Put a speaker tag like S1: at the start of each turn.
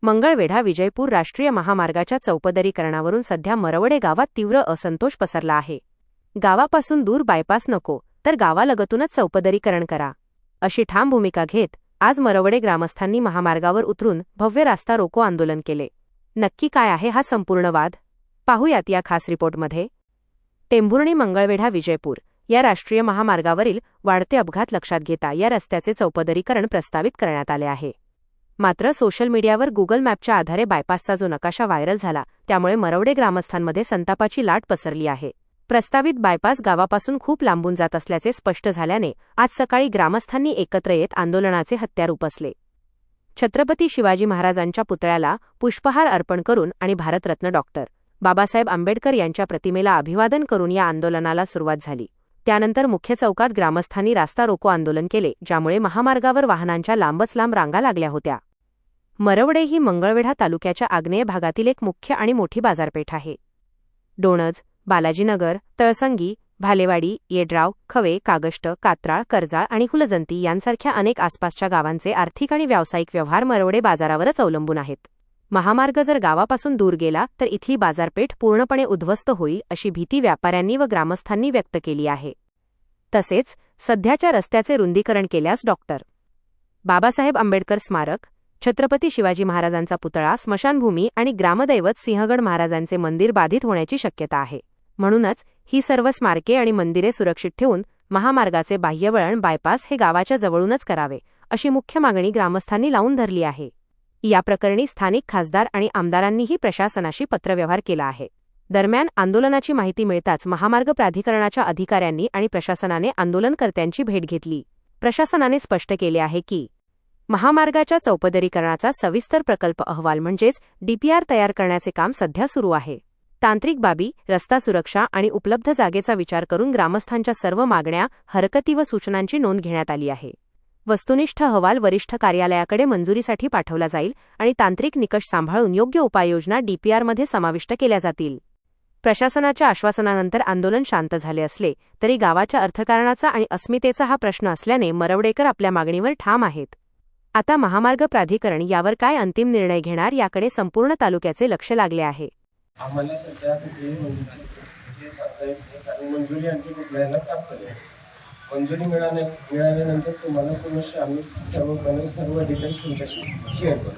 S1: मंगळवेढा विजयपूर राष्ट्रीय महामार्गाच्या चौपदरीकरणावरून सध्या मरवडे गावात तीव्र असंतोष पसरला आहे। गावापासून दूर बायपास नको, तर गावालगतूनच चौपदरीकरण करा, अशी ठाम भूमिका घेत आज मरवडे ग्रामस्थांनी महामार्गावर उतरून भव्य रास्ता रोको आंदोलन केले। नक्की काय आहे हा संपूर्ण वाद? पाहूयात या खास रिपोर्टमध्ये। टेंभुर्णी मंगळवेढा विजयपूर या राष्ट्रीय महामार्गावरील वाढते अपघात लक्षात घेता या रस्त्याचे चौपदरीकरण प्रस्तावित करण्यात आले आहे। मात्र सोशल मीडियावर गुगल मॅपच्या आधारे बायपासचा जो नकाशा व्हायरल झाला, त्यामुळे मरवडे ग्रामस्थांमध्ये संतापाची लाट पसरली आहे। प्रस्तावित बायपास गावापासून खूप लांबून जात असल्याचे स्पष्ट झाल्याने आज सकाळी ग्रामस्थांनी एकत्र येत आंदोलनाचे हत्यार उपसले। छत्रपती शिवाजी महाराजांच्या पुतळ्याला पुष्पहार अर्पण करून आणि भारतरत्न डॉक्टर बाबासाहेब आंबेडकर यांच्या प्रतिमेला अभिवादन करून या आंदोलनाला सुरुवात झाली। त्यानंतर मुख्य चौकात ग्रामस्थांनी रास्ता रोको आंदोलन केले, ज्यामुळे महामार्गावर वाहनांच्या लांबच लांब रांगा लागल्या होत्या। मरवडे ही मंगळवेढा तालुक्याच्या आग्नेय भागातील एक मुख्य आणि मोठी बाजारपेठ आहे। डोणज, बालाजीनगर, तळसंगी, भालेवाडी, येड्राव, खवे, कागष्ट, कात्राळ, कर्जाळ आणि हुलजंती यांसारख्या अनेक आसपासच्या गावांचे आर्थिक आणि व्यावसायिक व्यवहार मरवडे बाजारावरच अवलंबून आहेत। महामार्ग जर गावापासून दूर गेला तर इथली बाजारपेठ पूर्णपणे उद्ध्वस्त होईल, अशी भीती व्यापाऱ्यांनी व ग्रामस्थांनी व्यक्त केली आहे। तसेच सध्याच्या रस्त्याचे रुंदीकरण केल्यास डॉक्टर बाबासाहेब आंबेडकर स्मारक, छत्रपती शिवाजी महाराजांचा पुतळा, स्मशानभूमी आणि ग्रामदैवत सिंहगड महाराजांचे मंदिर बाधित होण्याची शक्यता आहे। म्हणूनच ही सर्व स्मारके आणि मंदिरे सुरक्षित ठेवून महामार्गाचे बाह्यवळण बायपास हे गावाच्या जवळूनच करावे, अशी मुख्य मागणी ग्रामस्थांनी लावून धरली आहे। या प्रकरणी स्थानिक खासदार आणि आमदारांनीही प्रशासनाशी पत्रव्यवहार केला आहे। दरम्यान आंदोलनाची माहिती मिळताच महामार्ग प्राधिकरणाच्या अधिकाऱ्यांनी आणि प्रशासनाने आंदोलनकर्त्यांची भेट घेतली। प्रशासनाने स्पष्ट केले आहे की महामार्गाच्या चौपदरीकरणाचा सविस्तर प्रकल्प अहवाल म्हणजेच डीपीआर तयार करण्याचे काम सध्या सुरू आहे। तांत्रिक बाबी, रस्ता सुरक्षा आणि उपलब्ध जागेचा विचार करून ग्रामस्थांच्या सर्व मागण्या, हरकती व सूचनांची नोंद घेण्यात आली आहे। वस्तुनिष्ठ अहवाल वरिष्ठ कार्यालयाकडे मंजुरीसाठी पाठवला जाईल आणि तांत्रिक निकष सांभाळून योग्य उपाययोजना डीपीआरमध्ये समाविष्ट केल्या जातील। प्रशासनाच्या आश्वासनानंतर आंदोलन शांत झाले असले तरी गावाच्या अर्थकारणाचा आणि अस्मितेचा हा प्रश्न असल्याने मरवडेकर आपल्या मागणीवर ठाम आहेत। आता महामार्ग प्राधिकरण यावर काय अंतिम निर्णय घेणार याकडे संपूर्ण तालुक्याचे लक्ष लागले आहे।
S2: आम्हाला सध्या मंजुरी आणखी कुठल्याला प्राप्त आहे। मंजुरी मिळाल्यानंतर तुम्हाला पुन्हा आम्ही सर्व डिटेल्स तुमच्याशी शेअर करू।